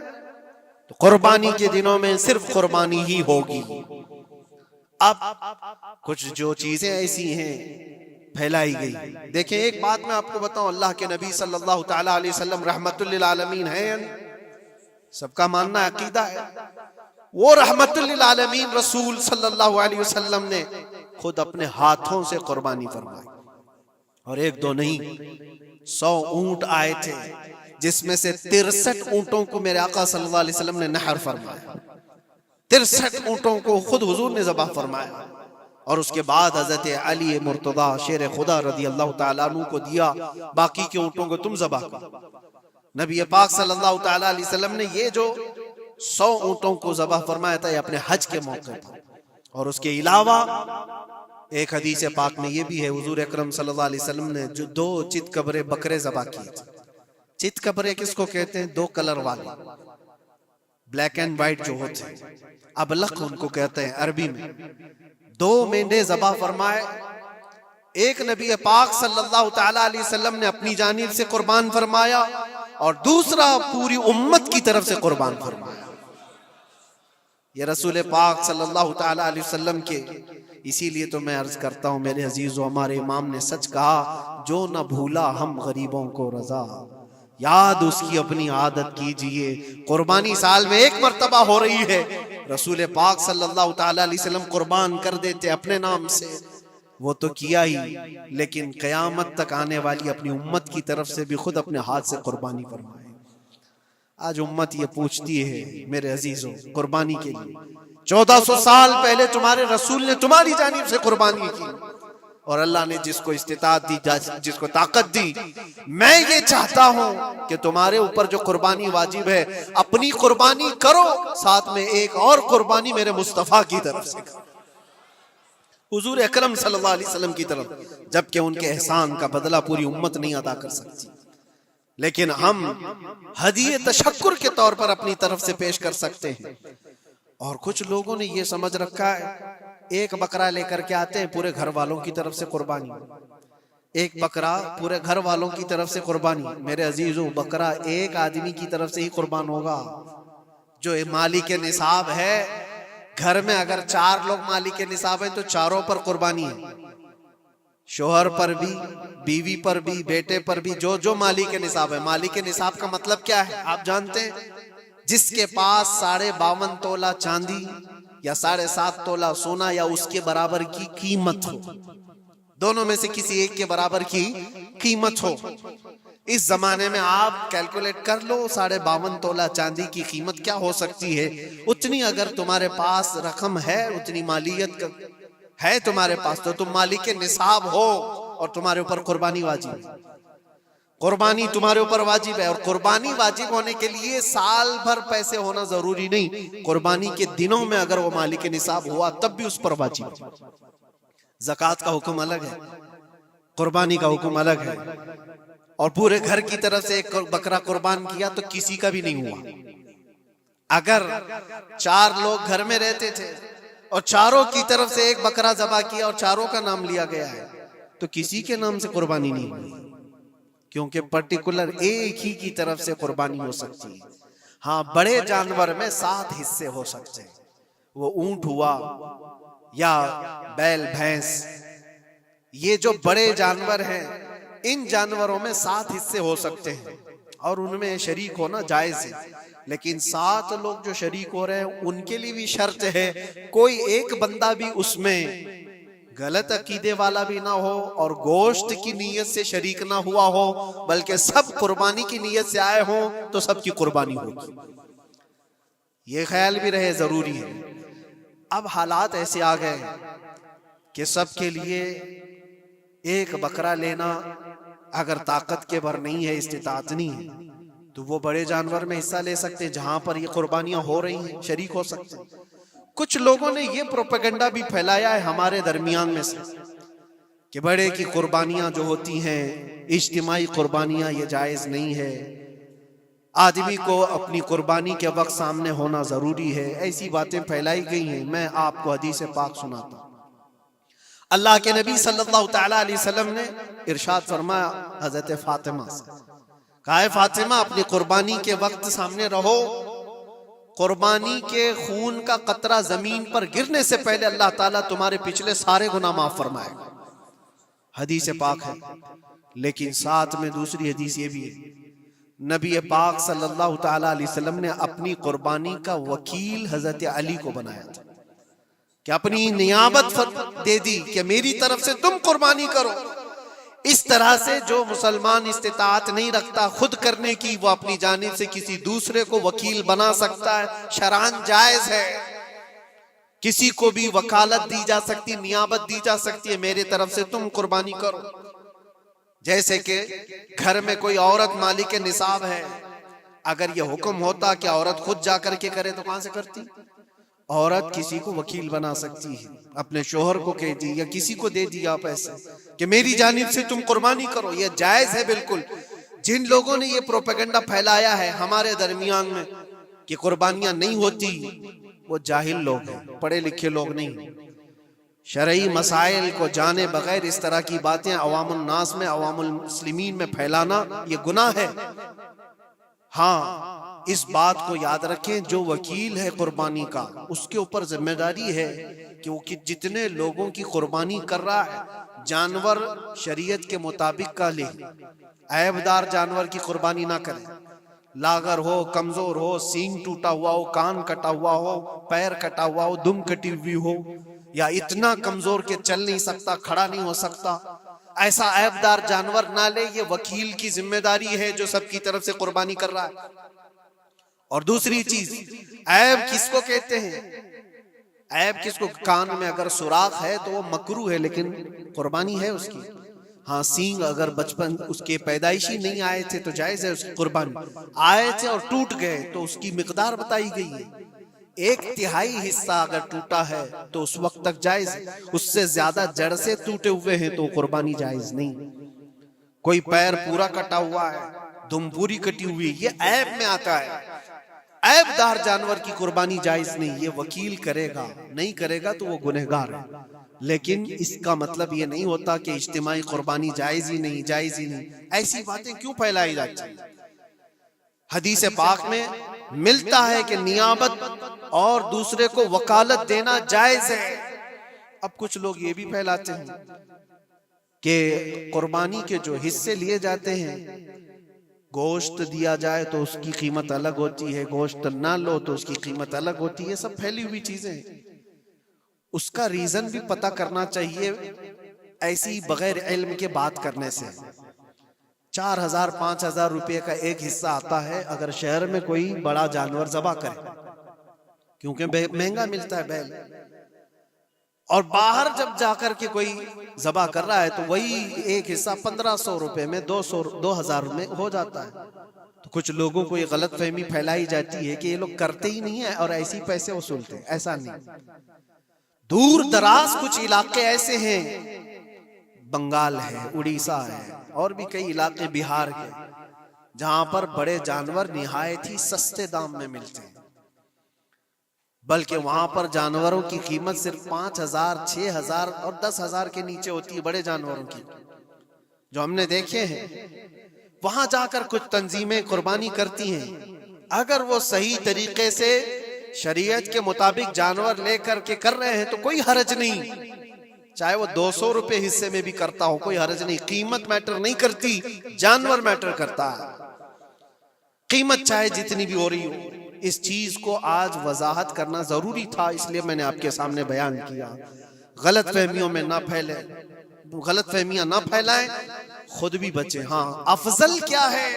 تو قربانی کے دنوں میں صرف قربانی ہی ہوگی۔ اب کچھ جو چیزیں ایسی ہیں پھیلائی گئی، دیکھیں ایک بات میں آپ کو بتاؤں، اللہ کے نبی صلی اللہ تعالیٰ علیہ وسلم رحمت للعالمین ہے، سب کا ماننا عقیدہ ہے، وہ رحمت للعالمین رسول صلی اللہ علیہ وسلم نے خود اپنے ہاتھوں سے قربانی فرمائی، اور ایک دو نہیں، 100 اونٹ آئے تھے، جس میں سے 63 اونٹوں کو میرے آقا صلی اللہ علیہ وسلم نے نحر فرمایا۔ 63 اونٹوں کو خود حضور نے ذبح فرمایا، اور اس کے بعد حضرت علی مرتضیٰ شیر خدا رضی اللہ تعالیٰ عنہ کو دیا، باقی کے اونٹوں کو تم ذبح کرو۔ نبی پاک صلی اللہ تعالیٰ علیہ وسلم نے یہ جو 100 اونٹوں کو ذبح فرمایا تھا یہ اپنے حج کے موقع پر، اور اس کے علاوہ ایک حدیث پاک میں یہ بھی ہے، حضور اکرم صلی اللہ علیہ وسلم نے جو 2 چت کبرے بکرے ذبح کیے تھے۔ چت کبرے کس کو کہتے ہیں؟ 2 کلر والے، بلیک اینڈ وائٹ جو ہوتے ہیں، ابلق ان کو کہتے ہیں عربی میں۔ 2 مینڈے ذبح فرمائے، ایک نبی پاک صلی اللہ تعالیٰ علیہ وسلم نے اپنی جانب سے قربان فرمایا، اور دوسرا پوری امت کی طرف سے قربان فرمایا۔ یہ رسول پاک صلی اللہ تعالیٰ علیہ وسلم کے، اسی لیے تو میں عرض کرتا ہوں میرے عزیزو، ہمارے امام نے سچ کہا، جو نہ بھولا ہم غریبوں کو رضا، یاد اس کی اپنی عادت کیجئے۔ قربانی سال میں 1 مرتبہ ہو رہی ہے، رسول پاک صلی اللہ تعالیٰ علیہ وسلم قربان کر دیتے اپنے نام سے، وہ تو کیا ہی، لیکن قیامت تک آنے والی اپنی امت کی طرف سے بھی خود اپنے ہاتھ سے قربانی فرمائے۔ آج امت یہ پوچھتی ہے میرے عزیزوں، قربانی کے لیے 1400 سال پہلے تمہارے رسول نے تمہاری جانب سے قربانی کی، اور اللہ نے جس کو استطاعت دی، جس کو طاقت دی، میں یہ چاہتا ہوں کہ تمہارے اوپر جو قربانی واجب ہے اپنی قربانی کرو، ساتھ میں ایک اور قربانی میرے مصطفیٰ کی طرف سے کرو، حضور اکرم صلی اللہ علیہ وسلم کی طرف، جبکہ ان کے احسان کا بدلہ پوری امت نہیں ادا کر سکتی، لیکن ہم ہدیہ تشکر کے طور پر اپنی طرف سے پیش کر سکتے ہیں۔ اور کچھ لوگوں نے یہ سمجھ رکھا ہے، ایک بکرا لے کر کے آتے ہیں پورے گھر والوں کی طرف سے قربانی، ایک بکرا پورے گھر والوں کی طرف سے قربانی۔ میرے عزیزو، بکرا ایک آدمی کی طرف سے ہی قربان ہوگا جو مالک نصاب ہے۔ گھر میں اگر 4 لوگ مالک نصاب ہیں تو چاروں پر قربانی ہے، شوہر پر بھی، بیوی پر بھی، بیٹے پر بھی، جو مالک نصاب ہے۔ مالک نصاب کا مطلب کیا ہے آپ جانتے ہیں؟ جس کے پاس 52.5 تولہ چاندی یا 7.5 تولہ سونا یا اس کے برابر کی قیمت ہو، دونوں میں سے کسی ایک کے برابر کی قیمت ہو۔ اس زمانے میں آپ کیلکولیٹ کر لو 52.5 تولہ چاندی کی قیمت کیا ہو سکتی ہے۔ اتنی اگر تمہارے پاس رقم ہے، اتنی مالیت ہے تمہارے پاس، تو تم مالک نصاب ہو اور تمہارے اوپر قربانی واجب ہے۔ قربانی تمہارے اوپر واجب ہے، اور قربانی واجب ہونے کے لیے سال بھر پیسے ہونا ضروری نہیں، قربانی کے دنوں میں اگر وہ مالک نصاب ہوا تب بھی اس پر واجب ہے۔ زکوٰۃ کا حکم الگ ہے، قربانی کا حکم الگ ہے، اور پورے گھر کی طرف سے ایک بکرا قربان کیا تو کسی کا بھی نہیں ہوا۔ اگر 4 لوگ گھر میں رہتے تھے اور چاروں کی طرف سے ایک بکرا ذبح کیا اور چاروں کا نام لیا گیا ہے تو کسی کے نام سے قربانی نہیں ہوئی، کیونکہ پرٹیکولر ایک ہی کی طرف سے قربانی ہو سکتی ہے۔ ہاں، بڑے جانور میں 7 حصے ہو سکتے ہیں، وہ اونٹ ہوا یا بیل بھینس، یہ جو بڑے جانور ہیں ان جانوروں میں 7 حصے ہو سکتے ہیں، اور ان میں شریک ہونا جائز ہے۔ لیکن 7 لوگ جو شریک ہو رہے ہیں ان کے لیے بھی شرط ہے کوئی ایک بندہ بھی اس میں غلط عقیدے والا بھی نہ ہو اور گوشت کی نیت سے شریک نہ ہوا ہو، بلکہ سب قربانی کی نیت سے آئے ہوں تو سب کی قربانی ہوگی۔ یہ خیال بھی رہے، ضروری ہے۔ اب حالات ایسے آ گئے کہ سب کے لیے ایک بکرا لینا اگر طاقت کے بھر نہیں ہے، استطاعت نہیں ہے، تو وہ بڑے جانور میں حصہ لے سکتے، جہاں پر یہ قربانیاں ہو رہی ہیں شریک ہو سکتے۔ کچھ لوگوں نے یہ پروپیگنڈا بھی پھیلایا ہے ہمارے درمیان میں سے کہ بڑے کی قربانیاں جو ہوتی ہیں اجتماعی قربانیاں، یہ جائز نہیں ہے، آدمی کو اپنی قربانی کے وقت سامنے ہونا ضروری ہے۔ ایسی باتیں پھیلائی گئی ہیں۔ میں آپ کو حدیث پاک سناتا ہوں۔ اللہ کے نبی صلی اللہ تعالیٰ علیہ وسلم نے ارشاد فرمایا حضرت فاطمہ سے، کہا ہے فاطمہ اپنی قربانی کے وقت سامنے رہو، قربانی کے خون کا قطرہ زمین پر گرنے سے پہلے اللہ تعالیٰ تمہارے پچھلے سارے گناہ معاف فرمائے گا۔ حدیث پاک ہے، لیکن ساتھ میں دوسری حدیث یہ بھی ہے، نبی پاک صلی اللہ تعالیٰ علیہ وسلم نے اپنی قربانی کا وکیل حضرت علی کو بنایا تھا، کہ اپنی نیابت دے دی کہ میری طرف سے تم قربانی کرو۔ اس طرح سے جو مسلمان استطاعت نہیں رکھتا خود کرنے کی، وہ اپنی جانب سے کسی دوسرے کو وکیل بنا سکتا ہے، شرعاً جائز ہے۔ کسی کو بھی وکالت دی جا سکتی، نیابت دی جا سکتی ہے، میرے طرف سے تم قربانی کرو۔ جیسے کہ گھر میں کوئی عورت مالک نصاب ہے، اگر یہ حکم ہوتا کہ عورت خود جا کر کے کرے تو کہاں سے کرتی؟ عورت کسی کو وکیل بنا سکتی ہے، اپنے شوہر کو کہہ دی یا کسی کو دے دیا پیسے کہ میری جانب سے تم قربانی کرو، یہ جائز ہے بالکل۔ جن لوگوں نے یہ پروپیگنڈا پھیلایا ہے ہمارے درمیان میں کہ قربانیاں نہیں ہوتی، وہ جاہل لوگ ہیں، پڑھے لکھے لوگ نہیں۔ شرعی مسائل کو جانے بغیر اس طرح کی باتیں عوام الناس میں، عوام المسلمین میں پھیلانا یہ گناہ ہے۔ ہاں اس بات کو یاد رکھیں، جو وکیل ہے قربانی کا، اس کے اوپر ذمہ داری ہے کہ وہ جتنے لوگوں کی قربانی کر رہا ہے جانور شریعت کے مطابق کا لے، عیب دار جانور کی قربانی نہ کرے، لاغر ہو، کمزور ہو، سینگ ٹوٹا ہوا ہو، کان کٹا ہوا ہو، پیر کٹا ہوا ہو، دم کٹی ہوئی ہو، یا اتنا کمزور کہ چل نہیں سکتا، کھڑا نہیں ہو سکتا، ایسا عیب دار جانور نہ لے۔ یہ وکیل کی ذمہ داری ہے جو سب کی طرف سے قربانی کر رہا ہے۔ اور دوسری چیز، عیب کس کو کہتے ہیں؟ عیب کس کو؟ کان میں اگر سوراخ ہے تو وہ مکروہ ہے لیکن قربانی ہے اس کی۔ ہاں سینگ اگر بچپن اس کے پیدائشی نہیں آئے تھے تو جائز ہے اس کی قربانی، آئے تھے اور ٹوٹ گئے تو اس کی مقدار بتائی گئی ہے، 1/3 حصہ اگر ٹوٹا ہے تو اس وقت تک جائز ہے، اس سے زیادہ جڑ سے ٹوٹے ہوئے ہیں تو قربانی جائز نہیں۔ کوئی پیر پورا کٹا ہوا ہے، دم پوری کٹی ہوئی، یہ عیب میں آتا ہے۔ عیب دار جانور کی قربانی جائز نہیں، یہ وکیل کرے گا، نہیں کرے گا تو وہ گنہگار ہے۔ لیکن اس کا مطلب یہ نہیں ہوتا کہ اجتماعی قربانی جائز ہی نہیں، جائز ہی نہیں۔ ایسی باتیں کیوں پھیلائی جاتی ہیں؟ حدیث پاک میں ملتا ہے کہ نیابت اور دوسرے کو وکالت دینا جائز ہے۔ اب کچھ لوگ یہ بھی پھیلاتے ہیں کہ قربانی کے جو حصے لیے جاتے ہیں، گوشت دیا جائے تو اس کی قیمت الگ ہوتی ہے، گوشت نہ لو تو اس کی قیمت الگ ہوتی ہے۔ یہ سب پھیلی ہوئی چیزیں ہیں، اس کا ریزن بھی پتہ کرنا چاہیے۔ ایسی بغیر علم کے بات کرنے سے 4,000-5,000 روپے کا ایک حصہ آتا ہے اگر شہر میں کوئی بڑا جانور ذبح کرے، کیونکہ مہنگا ملتا ہے بیل، اور باہر جب جا کر کے کوئی ذبح کر رہا ہے تو وہی ایک حصہ 1,500 روپے میں 2,000 میں ہو جاتا ہے۔ تو کچھ لوگوں کو یہ غلط فہمی پھیلائی جاتی ہے کہ یہ لوگ کرتے ہی نہیں ہیں اور ایسے پیسے وصولتے ہیں، ایسا نہیں۔ دور دراز کچھ علاقے ایسے ہیں، بنگال ہے، اڑیسہ ہے، اور بھی کئی علاقے بہار کے، جہاں پر بڑے جانور نہایت ہی سستے دام میں ملتے ہیں، بلکہ وہاں پر جانوروں کی قیمت صرف 5,000 6,000 اور 10,000 کے نیچے ہوتی ہے، بڑے جانوروں کی جو ہم نے دیکھے ہیں۔ وہاں جا کر کچھ تنظیمیں قربانی کرتی ہیں، اگر وہ صحیح طریقے سے شریعت کے مطابق جانور لے کر کے کر رہے ہیں تو کوئی حرج نہیں، چاہے وہ 200 روپے حصے میں بھی کرتا ہو، کوئی حرج نہیں۔ قیمت میٹر نہیں کرتی، جانور میٹر کرتا ہے، قیمت چاہے جتنی بھی ہو رہی ہو۔ اس چیز کو آج وضاحت کرنا ضروری تھا، اس لیے میں نے آپ کے سامنے بیان کیا۔ غلط فہمیوں میں نہ پھیلے، غلط فہمیاں نہ پھیلائیں، خود بھی بچیں۔ ہاں افضل کیا ہے؟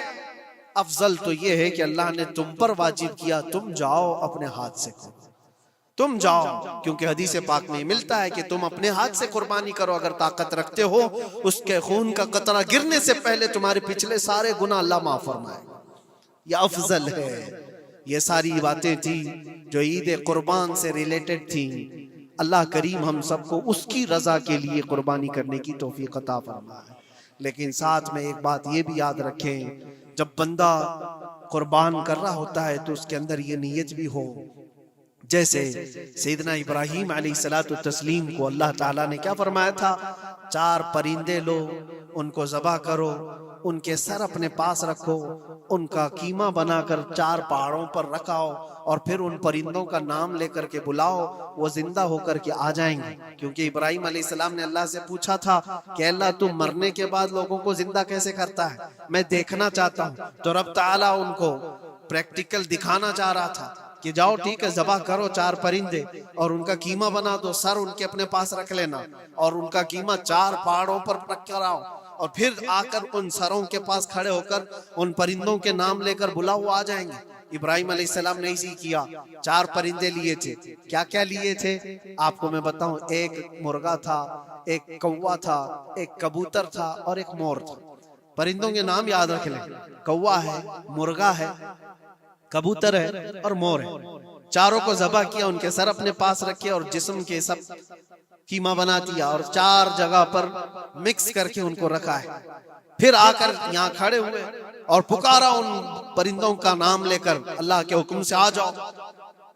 افضل تو یہ ہے کہ اللہ نے تم پر واجب کیا، تم جاؤ اپنے ہاتھ سے کرو، تم جاؤ، کیونکہ حدیث پاک میں ملتا ہے کہ تم اپنے ہاتھ سے قربانی کرو اگر طاقت رکھتے ہو، اس کے خون کا قطرہ گرنے سے پہلے تمہارے پچھلے سارے گناہ اللہ معاف فرمائے گا۔ یہ افضل ہے۔ یہ ساری باتیں تھیں جو عید قربان سے ریلیٹڈ تھیں۔ اللہ کریم ہم سب کو اس کی رضا کے لیے قربانی کرنے کی توفیق عطا فرمائے۔ لیکن ساتھ میں ایک بات یہ بھی یاد رکھیں، جب بندہ قربان کر رہا ہوتا ہے تو اس کے اندر یہ نیت بھی ہو، جیسے سیدنا ابراہیم علیہ السلام کو اللہ تعالیٰ نے کیا فرمایا تھا؟ 4 پرندے لو، ان کو ذبح کرو، ان کے سر اپنے پاس رکھو، ان کا قیمہ بنا کر 4 پہاڑوں پر رکھاؤ، اور پھر ان پرندوں کا نام لے کر کے بلاؤ، وہ زندہ ہو کر کے آ جائیں گے۔ کیونکہ ابراہیم علیہ السلام نے اللہ سے پوچھا تھا کہ اللہ تم مرنے کے بعد لوگوں کو زندہ کیسے کرتا ہے، میں دیکھنا چاہتا ہوں۔ تو رب تعالیٰ ان کو پریکٹیکل دکھانا چاہ رہا تھا کہ جاؤ ٹھیک ہے، ذبح کرو 4 پرندے اور ان کا قیمہ بنا دو، سر ان کے اپنے پاس رکھ لینا، اور ان کا قیمہ 4 پہاڑوں پر رکھ کر آؤ، اور پھر آ کر ان سروں کے پاس کھڑے ہو کر ان پرندوں کے نام لے کر بلاؤ، وہ آ جائیں گے۔ ابراہیم علیہ السلام نے اسی کیا، 4 پرندے لیے تھے۔ کیا کیا لیے تھے آپ کو میں بتاؤں، ایک مرغا تھا، ایک کوا تھا، ایک کبوتر تھا اور ایک مور تھا۔ پرندوں کے نام یاد رکھ لیں، کوا ہے، مرغا ہے، کبوتر ہے اور مور ہے۔ چاروں کو ذبح کیا، ان کے سر اپنے پاس رکھے اور جسم کے سب قیمہ بنا دیا اور 4 جگہ پر مکس کر کے ان کو رکھا ہے۔ پھر آ کر یہاں کھڑے ہوئے اور پکارا ان پرندوں کا نام لے کر، اللہ کے حکم سے آ جاؤ۔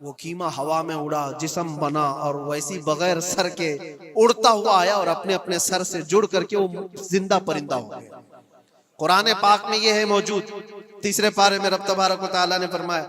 وہ قیمہ ہوا میں اڑا، جسم بنا اور ویسی بغیر سر کے اڑتا ہوا آیا اور اپنے اپنے سر سے جڑ کر کے وہ زندہ پرندہ ہو گیا۔ قرآن پاک میں یہ ہے موجود، 3 پارے میں رب تبارک و تعالیٰ نے فرمایا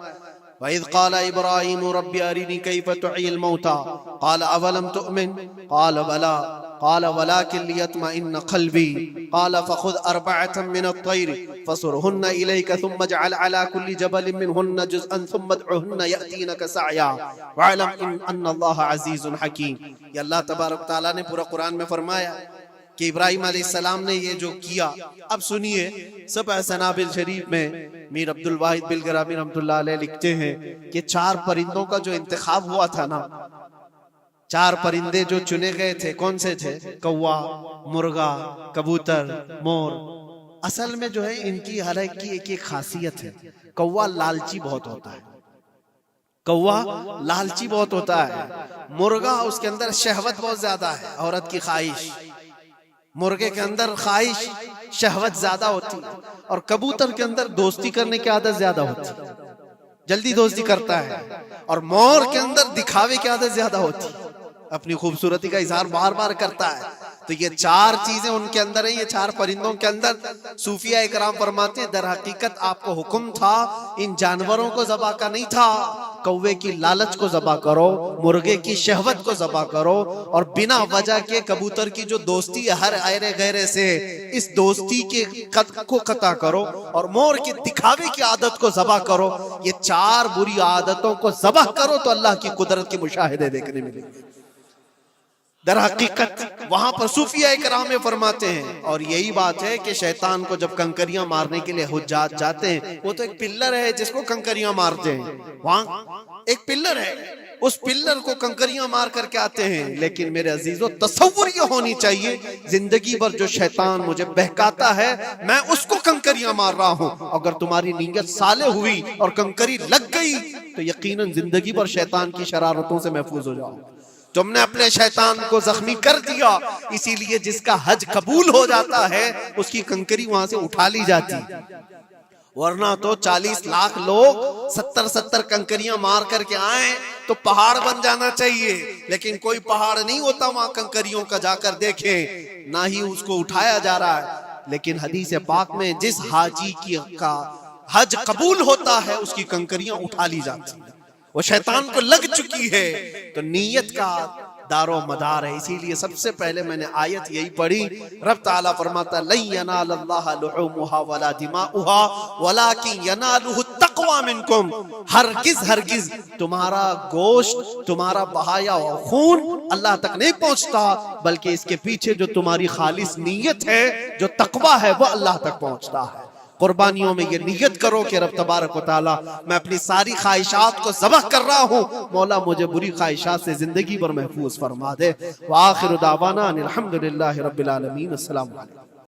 وَإِذْ قَالَ إِبْرَاهِيمُ رَبِّ أَرِنِي كَيْفَ تُحْيِي الْمَوْتَى قَالَ أَوَلَمْ تُؤْمِنْ قَالَ بَلَىٰ قَالَ وَلَٰكِنْ لِيَطْمَئِنَّ قَلْبِي قَالَ فَخُذْ 4 مِنَ الطَّيْرِ فَصُرْهُنَّ إِلَيْكَ ثُمَّ اجْعَلْ عَلَىٰ كُلِّ جَبَلٍ مِّنْهُنَّ جُزْءًا ثُمَّ ادْعُهُنَّ يَأْتِينَكَ سَعْيًا وَاعْلَمْ أَنَّ اللَّهَ عَزِيزٌ حَكِيمٌ۔ یہ اللہ تبارک تعالیٰ نے پورا قرآن میں فرمایا کہ ابراہیم علیہ السلام نے یہ جو کیا۔ اب سنیے، سبع سنابل شریف میں میر عبد الواحد بلگرامی رحمۃ اللہ علیہ لکھتے ہیں کہ 4 پرندوں کا جو انتخاب ہوا تھا نا، 4 پرندے جو چنے گئے تھے، کون سے تھے؟ کوا، مرغا، کبوتر، مور۔ اصل میں جو ہے ان کی ہر ایک کی ایک خاصیت ہے۔ کوا لالچی بہت ہوتا ہے، کوا لالچی بہت ہوتا ہے۔ مرغا اس کے اندر شہوت بہت زیادہ ہے، عورت کی خواہش، مرغے کے اندر خواہش شہوت زیادہ ہوتی ہے، اور کبوتر کے اندر دوستی کرنے کی عادت زیادہ ہوتی ہے، جلدی دوستی کرتا ہے، اور مور کے اندر دکھاوے کی عادت زیادہ ہوتی ہے، اپنی خوبصورتی کا اظہار بار بار کرتا ہے۔ تو یہ 4 چیزیں ان کے اندر ہیں، یہ 4 پرندوں کے اندر۔ صوفیہ اکرام فرماتے ہیں در حقیقت آپ کو حکم تھا ان جانوروں کو ذبح کا نہیں تھا، کوے کی لالچ کو ذبح کرو، مرغے کی شہوت کو ذبح کرو، اور بنا وجہ کے کبوتر کی جو دوستی ہے ہر ایرے غیرے سے، اس دوستی کے کو قطع کرو، اور مور کے دکھاوے کی عادت کو ذبح کرو۔ یہ 4 بری عادتوں کو ذبح کرو تو اللہ کی قدرت کے مشاہدے دیکھنے ملیں گے۔ در حقیقت وہاں پر صوفیہ اکرام میں فرماتے ہیں، اور یہی بات ہے کہ شیطان کو جب کنکریاں مارنے کے لیے حجاج جاتے ہیں، وہ تو ایک پلر ہے جس کو کنکریاں مارتے ہیں، وہاں ایک پلر ہے، اس پلر کو کنکریاں مار کر کے آتے ہیں۔ لیکن میرے عزیزو، تصور یہ ہونی چاہیے زندگی بھر جو شیطان مجھے بہکاتا ہے میں اس کو کنکریاں مار رہا ہوں۔ اگر تمہاری نیت صالح ہوئی اور کنکری لگ گئی تو یقیناً زندگی بھر شیطان کی شرارتوں سے محفوظ ہو جاؤ۔ تم نے اپنے شیطان کو زخمی کر دیا، اسی لیے جس کا حج قبول ہو جاتا ہے اس کی کنکری وہاں سے اٹھا لی جاتی، ورنہ تو 40 لاکھ لوگ 70 کنکریاں مار کر کے آئیں تو پہاڑ بن جانا چاہیے، لیکن کوئی پہاڑ نہیں ہوتا وہاں کنکریوں کا، جا کر دیکھیں، نہ ہی اس کو اٹھایا جا رہا ہے۔ لیکن حدیث پاک میں جس حاجی کا حج قبول ہوتا ہے اس کی کنکریاں اٹھا لی جاتی ہیں، وہ شیطان کو لگ چکی ہے۔ تو نیت کا دار و مدار ہے، اسی لیے سب سے پہلے میں نے آیت یہی پڑھی، رب تعالیٰ فرماتا لن ینال اللہ لحومها ولا دماؤها ولکن ینالہ التقوی منکم، ہرگز ہرگز تمہارا گوشت، تمہارا بہایا خون اللہ تک نہیں پہنچتا، بلکہ اس کے پیچھے جو تمہاری خالص نیت ہے، جو تقوی ہے، وہ اللہ تک پہنچتا ہے۔ قربانیوں میں یہ نیت کرو کہ رب تبارک و تعالیٰ میں اپنی ساری خواہشات کو ذبح کر رہا ہوں، مولا مجھے بری خواہشات سے زندگی بھر محفوظ فرما دے۔ وآخر دعوانا ان الحمدللہ رب العالمین۔ السلام علیکم۔